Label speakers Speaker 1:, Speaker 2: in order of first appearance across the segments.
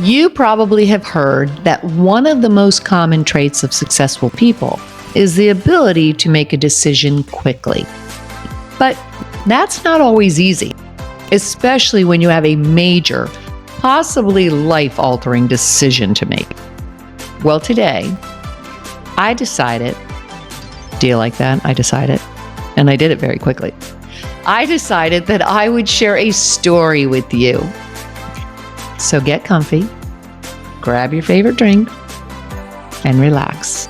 Speaker 1: You probably have heard that one of the most common traits of successful people is the ability to make a decision quickly. But that's not always easy, especially when you have a major, possibly life-altering decision to make. Well, today, I decided, do you like that? I decided, and I did it very quickly. I decided that I would share a story with you. So get comfy, grab your favorite drink, and relax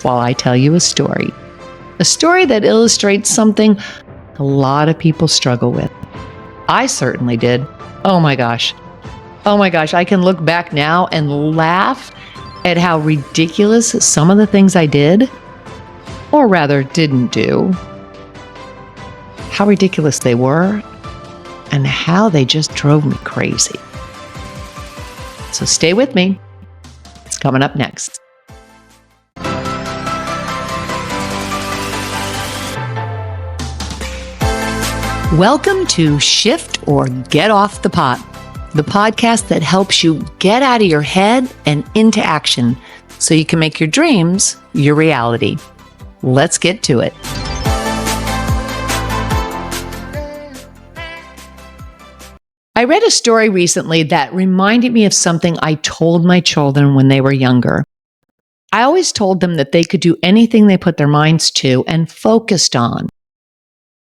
Speaker 1: while I tell you a story. A story that illustrates something a lot of people struggle with. I certainly did. Oh my gosh, I can look back now and laugh at how ridiculous some of the things I did, or rather didn't do, how ridiculous they were, and how they just drove me crazy. So stay with me. It's coming up next. Welcome to Shift or Get Off the Pot, the podcast that helps you get out of your head and into action so you can make your dreams your reality. Let's get to it. I read a story recently that reminded me of something I told my children when they were younger. I always told them that they could do anything they put their minds to and focused on.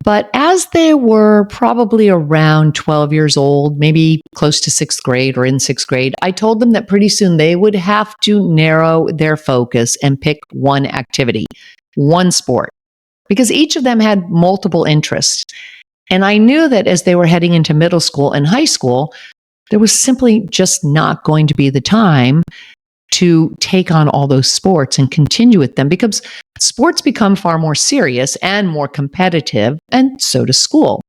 Speaker 1: But as they were probably around 12 years old, maybe close to 6th grade or in 6th grade, I told them that pretty soon they would have to narrow their focus and pick one activity, one sport, because each of them had multiple interests. And I knew that as they were heading into middle school and high school, there was simply just not going to be the time to take on all those sports and continue with them because sports become far more serious and more competitive, and so does school.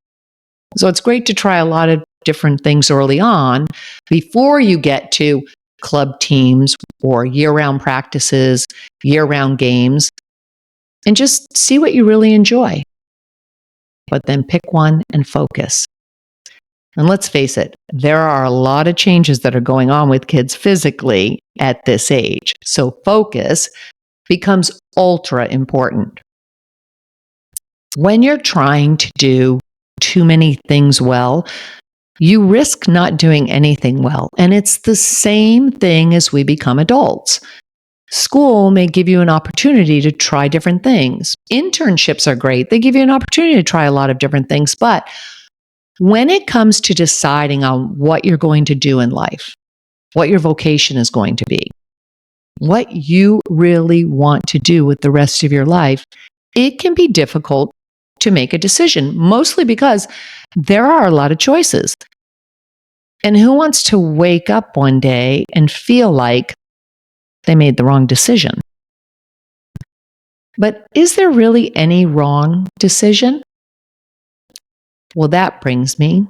Speaker 1: So it's great to try a lot of different things early on before you get to club teams or year-round practices, year-round games, and just see what you really enjoy. But then pick one and focus. And let's face it, there are a lot of changes that are going on with kids physically at this age. So focus becomes ultra important. When you're trying to do too many things well, you risk not doing anything well. And it's the same thing as we become adults. School may give you an opportunity to try different things. Internships are great. They give you an opportunity to try a lot of different things. But when it comes to deciding on what you're going to do in life, what your vocation is going to be, what you really want to do with the rest of your life, it can be difficult to make a decision, mostly because there are a lot of choices. And who wants to wake up one day and feel like they made the wrong decision? But is there really any wrong decision? Well, that brings me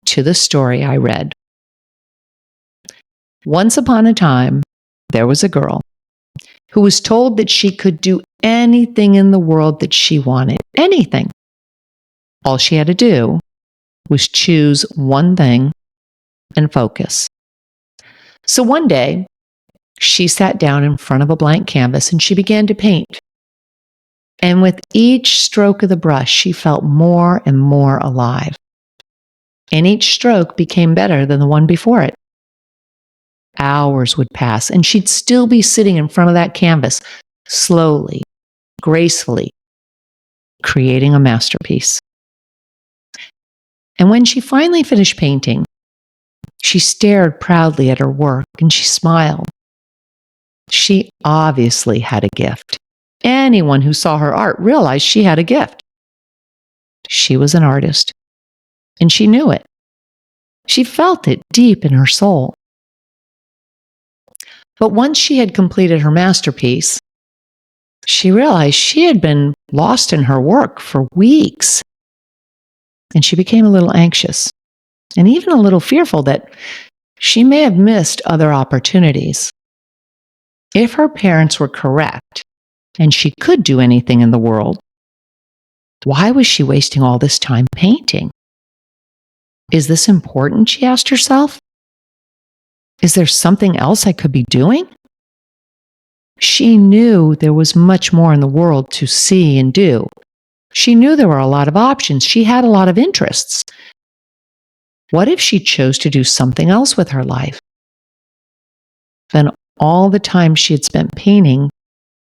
Speaker 1: to the story I read. Once upon a time, there was a girl who was told that she could do anything in the world that she wanted. Anything. All she had to do was choose one thing and focus. So one day, she sat down in front of a blank canvas and she began to paint. And with each stroke of the brush, she felt more and more alive. And each stroke became better than the one before it. Hours would pass, and she'd still be sitting in front of that canvas, slowly, gracefully, creating a masterpiece. And when she finally finished painting, she stared proudly at her work and she smiled. She obviously had a gift. Anyone who saw her art realized she had a gift. She was an artist, and she knew it. She felt it deep in her soul. But once she had completed her masterpiece, she realized she had been lost in her work for weeks. And she became a little anxious and even a little fearful that she may have missed other opportunities. If her parents were correct and she could do anything in the world, why was she wasting all this time painting? Is this important? She asked herself. Is there something else I could be doing? She knew there was much more in the world to see and do. She knew there were a lot of options. She had a lot of interests. What if she chose to do something else with her life? Then all the time she had spent painting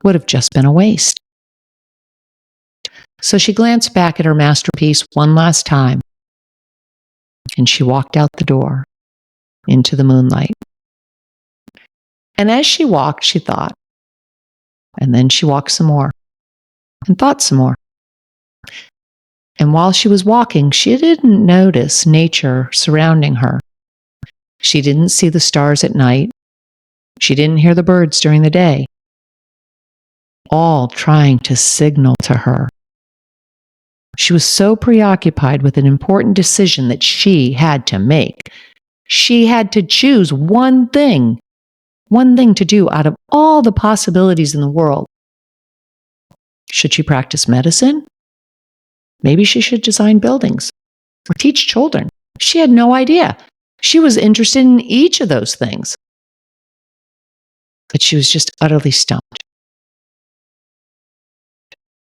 Speaker 1: would have just been a waste. So she glanced back at her masterpiece one last time, and she walked out the door into the moonlight. And as she walked, she thought, and then she walked some more and thought some more. And while she was walking, she didn't notice nature surrounding her. She didn't see the stars at night. She didn't hear the birds during the day, all trying to signal to her. She was so preoccupied with an important decision that she had to make. She had to choose one thing to do out of all the possibilities in the world. Should she practice medicine? Maybe she should design buildings or teach children. She had no idea. She was interested in each of those things. But she was just utterly stumped.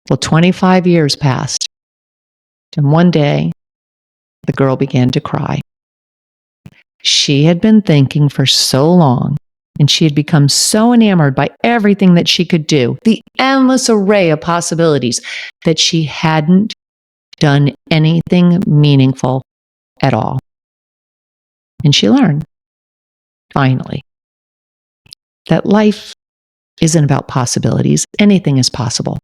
Speaker 1: Well, 25 years passed. And one day, the girl began to cry. She had been thinking for so long, and she had become so enamored by everything that she could do, the endless array of possibilities, that she hadn't done anything meaningful at all. And she learned, finally, that life isn't about possibilities. Anything is possible.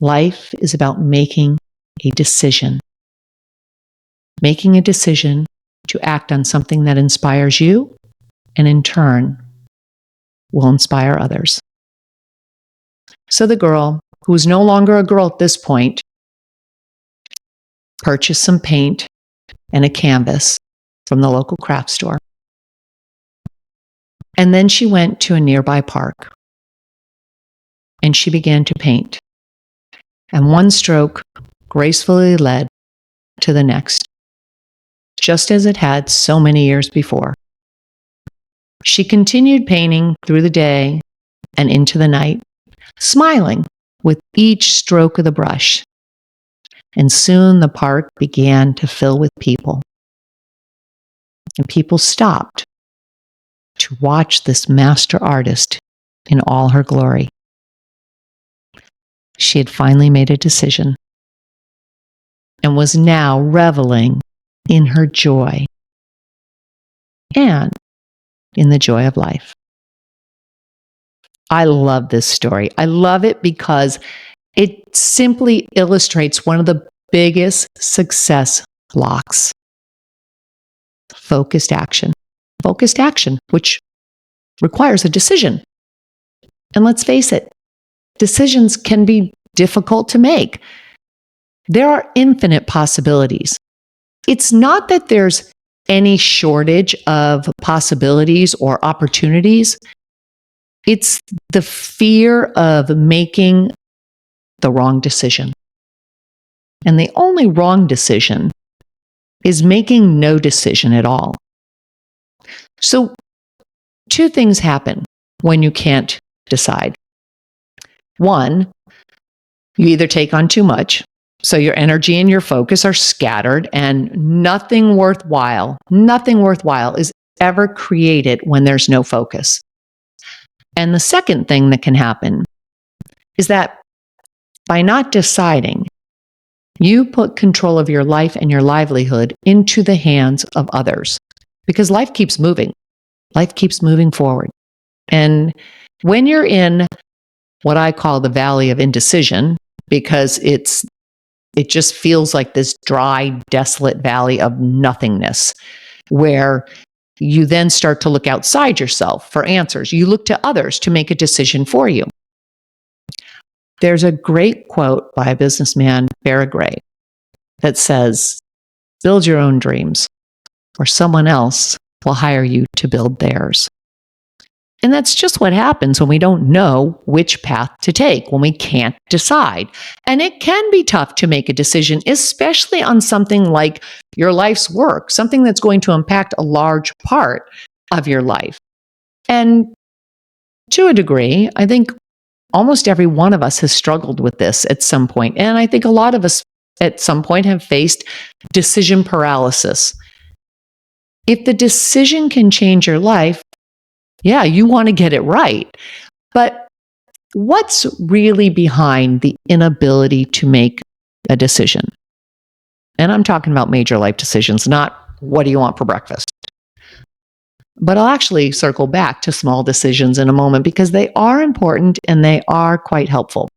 Speaker 1: Life is about making a decision. Making a decision to act on something that inspires you and in turn will inspire others. So the girl, who was no longer a girl at this point, purchased some paint and a canvas from the local craft store. And then she went to a nearby park and she began to paint. And one stroke gracefully led to the next, just as it had so many years before. She continued painting through the day and into the night, smiling with each stroke of the brush. And soon the park began to fill with people. And people stopped to watch this master artist in all her glory. She had finally made a decision and was now reveling in her joy and in the joy of life. I love this story. I love it because it simply illustrates one of the biggest success blocks. Focused action. Focused action, which requires a decision. And let's face it, decisions can be difficult to make. There are infinite possibilities. It's not that there's any shortage of possibilities or opportunities. It's the fear of making the wrong decision. And the only wrong decision is making no decision at all. So, two things happen when you can't decide. One, you either take on too much, so your energy and your focus are scattered, and nothing worthwhile is ever created when there's no focus. And the second thing that can happen is that by not deciding, you put control of your life and your livelihood into the hands of others, because life keeps moving. Life keeps moving forward. And when you're in what I call the valley of indecision, because it just feels like this dry, desolate valley of nothingness, where you then start to look outside yourself for answers. You look to others to make a decision for you. There's a great quote by a businessman, Gray, that says, "Build your own dreams, or someone else will hire you to build theirs." And that's just what happens when we don't know which path to take, when we can't decide. And it can be tough to make a decision, especially on something like your life's work, something that's going to impact a large part of your life. And to a degree, I think almost every one of us has struggled with this at some point. And I think a lot of us at some point have faced decision paralysis. If the decision can change your life, yeah, you want to get it right. But what's really behind the inability to make a decision? And I'm talking about major life decisions, not what do you want for breakfast? But I'll actually circle back to small decisions in a moment because they are important and they are quite helpful.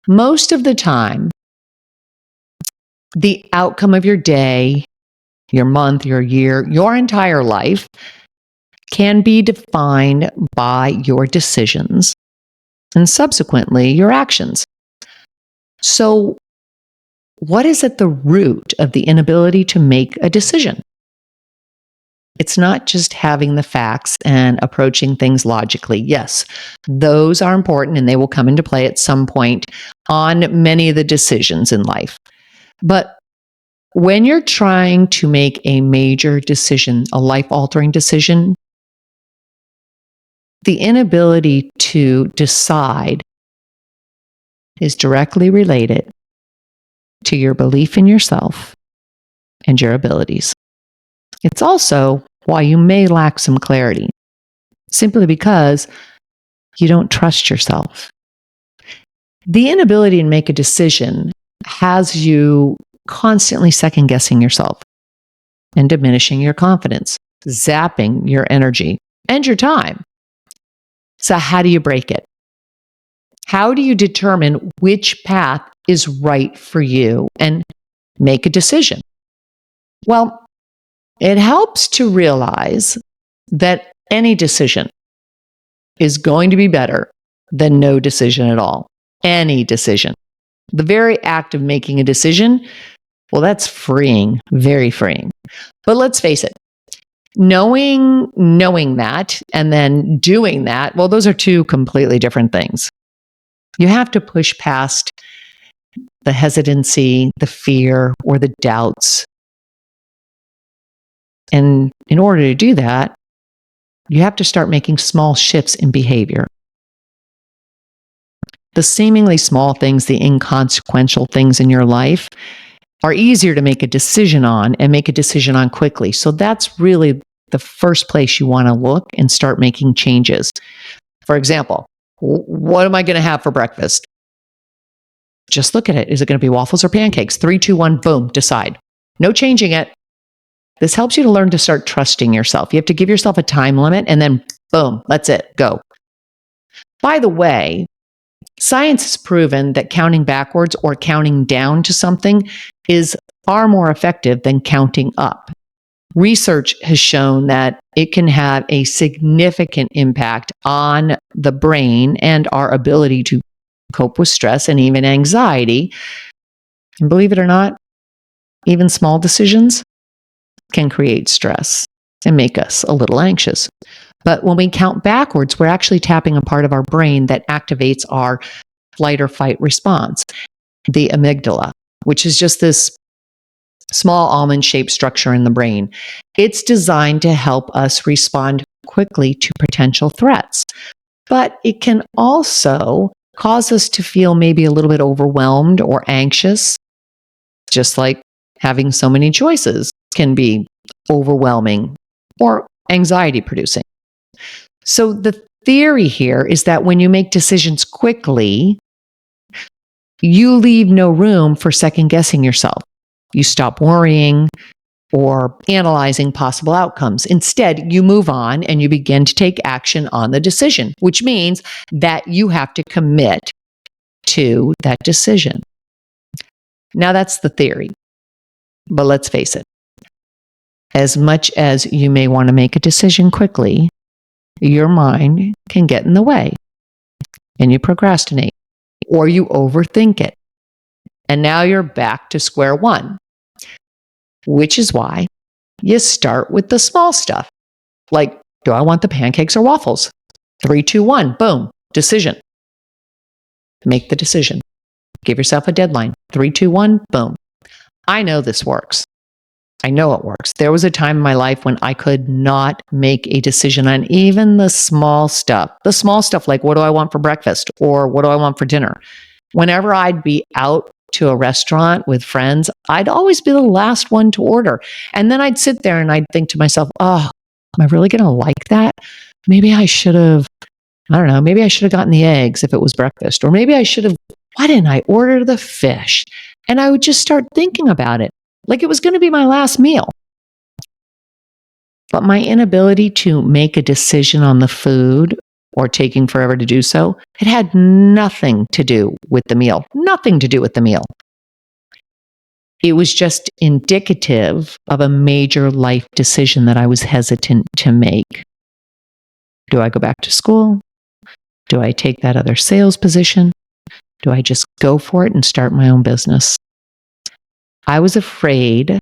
Speaker 1: Most of the time, the outcome of your day, your month, your year, your entire life can be defined by your decisions and subsequently your actions. So, what is at the root of the inability to make a decision? It's not just having the facts and approaching things logically. Yes, those are important and they will come into play at some point on many of the decisions in life. But when you're trying to make a major decision, a life-altering decision, the inability to decide is directly related to your belief in yourself and your abilities. It's also why you may lack some clarity, simply because you don't trust yourself. The inability to make a decision has you constantly second guessing yourself and diminishing your confidence, zapping your energy and your time. So, how do you break it? How do you determine which path is right for you and make a decision? Well, it helps to realize that any decision is going to be better than no decision at all. Any decision. The very act of making a decision, well, that's freeing, very freeing. But let's face it, knowing that and then doing that, well, those are two completely different things. You have to push past the hesitancy, the fear, or the doubts. And in order to do that, you have to start making small shifts in behavior. The seemingly small things, the inconsequential things in your life are easier to make a decision on and make a decision on quickly. So that's really the first place you want to look and start making changes. For example, what am I going to have for breakfast? Just look at it. Is it going to be waffles or pancakes? 3, 2, 1, boom, decide. No changing it. This helps you to learn to start trusting yourself. You have to give yourself a time limit and then boom, that's it, go. By the way, science has proven that counting backwards or counting down to something is far more effective than counting up. Research has shown that it can have a significant impact on the brain and our ability to cope with stress and even anxiety. And believe it or not, even small decisions can create stress and make us a little anxious. But when we count backwards, we're actually tapping a part of our brain that activates our flight or fight response, the amygdala, which is just this small almond-shaped structure in the brain. It's designed to help us respond quickly to potential threats. But it can also cause us to feel maybe a little bit overwhelmed or anxious, just like having so many choices can be overwhelming or anxiety producing. So the theory here is that when you make decisions quickly, you leave no room for second guessing yourself. You stop worrying or analyzing possible outcomes. Instead, you move on and you begin to take action on the decision, which means that you have to commit to that decision. Now, that's the theory. But let's face it, as much as you may want to make a decision quickly, your mind can get in the way and you procrastinate or you overthink it. And now you're back to square one, which is why you start with the small stuff. Like, do I want the pancakes or waffles? 3, 2, 1, boom, decision. Make the decision. Give yourself a deadline. 3, 2, 1, boom. I know this works. I know it works. There was a time in my life when I could not make a decision on even the small stuff. The small stuff like, what do I want for breakfast? Or what do I want for dinner? Whenever I'd be out to a restaurant with friends, I'd always be the last one to order. And then I'd sit there and I'd think to myself, oh, am I really going to like that? Maybe I should have, I don't know, maybe I should have gotten the eggs if it was breakfast. Or maybe I should have, why didn't I order the fish? And I would just start thinking about it like it was going to be my last meal. But my inability to make a decision on the food or taking forever to do so, it had nothing to do with the meal. Nothing to do with the meal. It was just indicative of a major life decision that I was hesitant to make. Do I go back to school? Do I take that other sales position? Do I just go for it and start my own business? I was afraid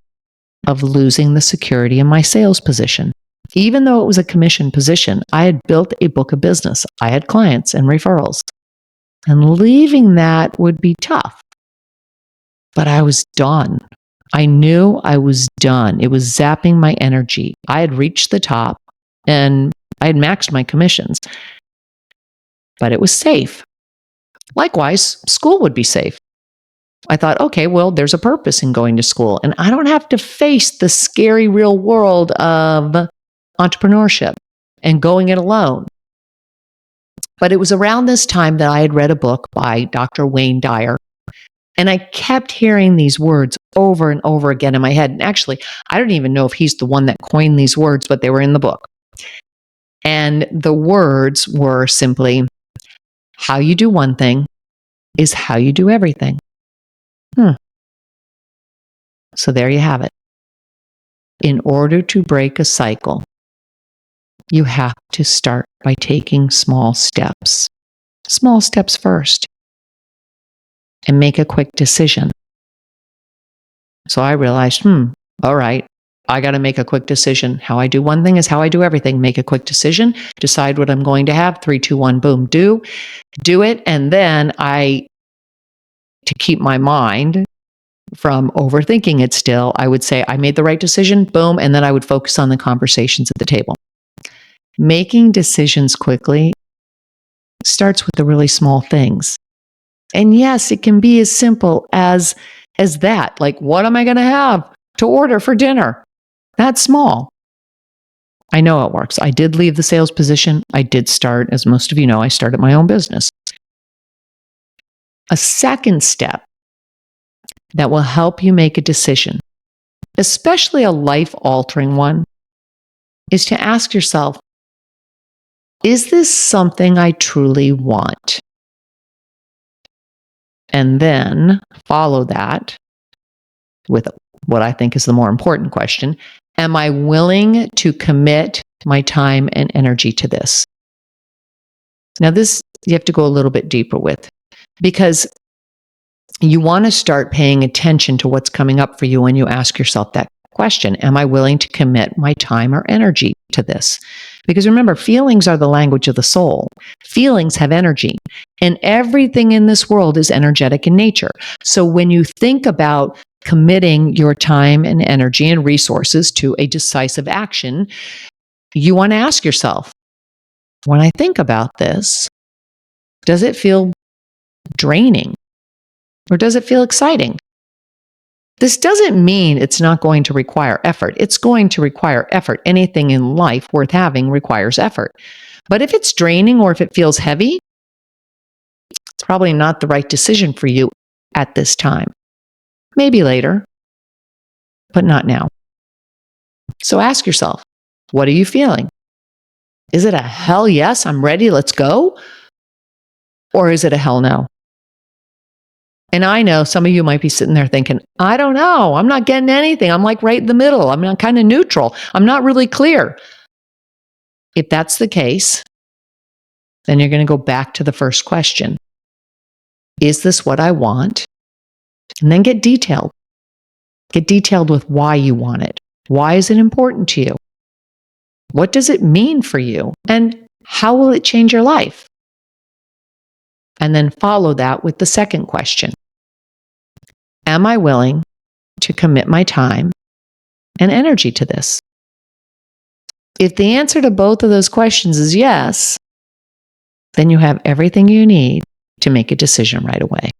Speaker 1: of losing the security in my sales position. Even though it was a commission position, I had built a book of business. I had clients and referrals. And leaving that would be tough. But I was done. I knew I was done. It was zapping my energy. I had reached the top and I had maxed my commissions. But it was safe. Likewise, school would be safe. I thought, okay, well, there's a purpose in going to school, and I don't have to face the scary real world of entrepreneurship and going it alone. But it was around this time that I had read a book by Dr. Wayne Dyer, and I kept hearing these words over and over again in my head. And actually, I don't even know if he's the one that coined these words, but they were in the book. And the words were simply, how you do one thing is how you do everything. So there you have it. In order to break a cycle, you have to start by taking small steps. Small steps first. And make a quick decision. So I realized, all right, I got to make a quick decision. How I do one thing is how I do everything. Make a quick decision, decide what I'm going to have, 3, 2, 1, boom, do it. And then to keep my mind from overthinking it still, I would say I made the right decision, boom, and then I would focus on the conversations at the table. Making decisions quickly starts with the really small things. And yes, it can be as simple as that. Like, what am I going to have to order for dinner? That's small. I know it works. I did leave the sales position. I did start, as most of you know, I started my own business. A second step that will help you make a decision, especially a life-altering one, is to ask yourself, is this something I truly want? And then follow that with what I think is the more important question. Am I willing to commit my time and energy to this? Now, this you have to go a little bit deeper with, because you want to start paying attention to what's coming up for you when you ask yourself that question. Am I willing to commit my time or energy to this? Because remember, feelings are the language of the soul. Feelings have energy, and everything in this world is energetic in nature. So when you think about committing your time and energy and resources to a decisive action, you want to ask yourself, when I think about this, does it feel draining? Or does it feel exciting? This doesn't mean it's not going to require effort. It's going to require effort. Anything in life worth having requires effort. But if it's draining or if it feels heavy, it's probably not the right decision for you at this time. Maybe later, but not now. So ask yourself, what are you feeling? Is it a hell yes, I'm ready, let's go? Or is it a hell no? And I know some of you might be sitting there thinking, I don't know. I'm not getting anything. I'm like right in the middle. I'm not kind of neutral. I'm not really clear. If that's the case, then you're going to go back to the first question. Is this what I want? And then get detailed. Get detailed with why you want it. Why is it important to you? What does it mean for you? And how will it change your life? And then follow that with the second question. Am I willing to commit my time and energy to this? If the answer to both of those questions is yes, then you have everything you need to make a decision right away.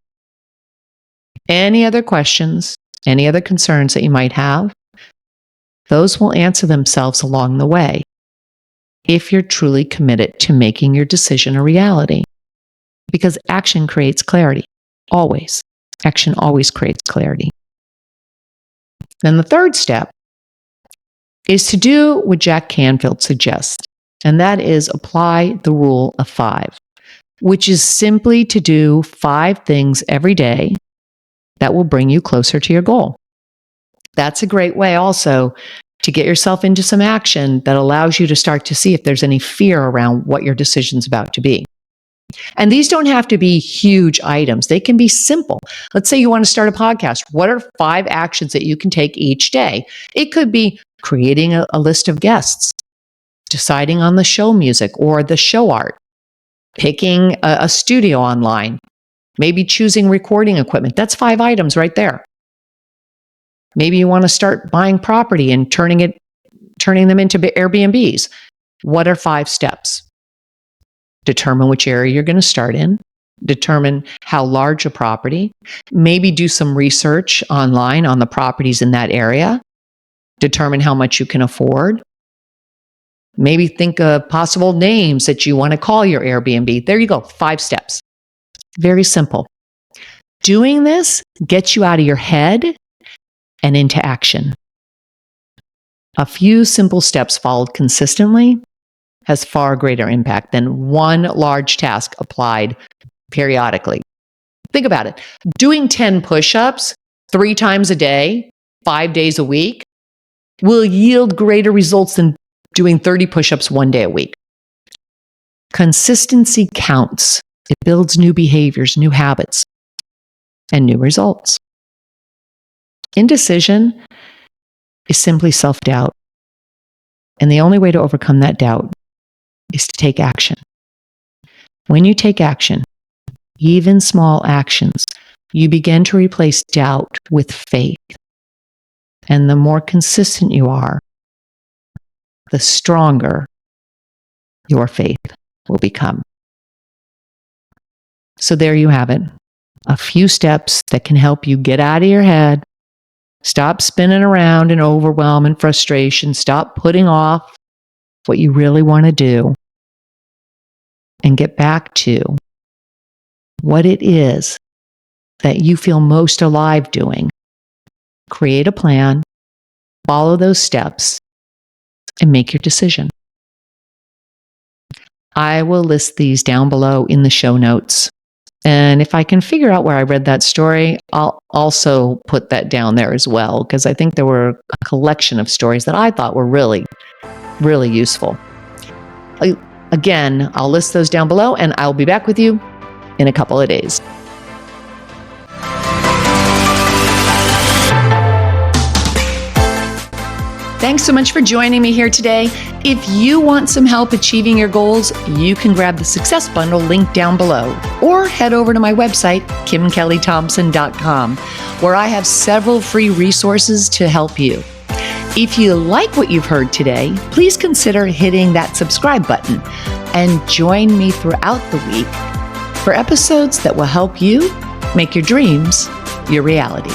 Speaker 1: Any other questions, any other concerns that you might have, those will answer themselves along the way if you're truly committed to making your decision a reality. Because action creates clarity, always. Action always creates clarity. Then the third step is to do what Jack Canfield suggests, and that is apply the rule of 5, which is simply to do 5 things every day that will bring you closer to your goal. That's a great way also to get yourself into some action that allows you to start to see if there's any fear around what your decision's about to be. And these don't have to be huge items. They can be simple. Let's say you want to start a podcast. What are 5 actions that you can take each day? It could be creating a list of guests, deciding on the show music or the show art, picking a studio online, maybe choosing recording equipment. That's 5 items right there. Maybe you want to start buying property and turning them into Airbnbs. What are 5 steps? Determine which area you're going to start in. Determine how large a property. Maybe do some research online on the properties in that area. Determine how much you can afford. Maybe think of possible names that you want to call your Airbnb. There you go, 5 steps. Very simple. Doing this gets you out of your head and into action. A few simple steps followed consistently has far greater impact than one large task applied periodically. Think about it. Doing 10 push-ups 3 times a day, 5 days a week, will yield greater results than doing 30 push-ups 1 day a week. Consistency counts. It builds new behaviors, new habits, and new results. Indecision is simply self-doubt. And the only way to overcome that doubt is to take action. When you take action, even small actions, you begin to replace doubt with faith. And the more consistent you are, the stronger your faith will become. So there you have it. A few steps that can help you get out of your head, stop spinning around in overwhelm and frustration, stop putting off what you really want to do, and get back to what it is that you feel most alive doing. Create a plan, follow those steps, and make your decision. I will list these down below in the show notes. And if I can figure out where I read that story, I'll also put that down there as well, because I think there were a collection of stories that I thought were really, really useful. Again, I'll list those down below, and I'll be back with you in a couple of days. Thanks so much for joining me here today. If you want some help achieving your goals, you can grab the Success Bundle link down below, or head over to my website, kimkellythompson.com, where I have several free resources to help you. If you like what you've heard today, please consider hitting that subscribe button and join me throughout the week for episodes that will help you make your dreams your reality.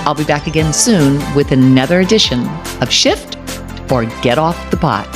Speaker 1: I'll be back again soon with another edition of Shift or Get Off the Pot.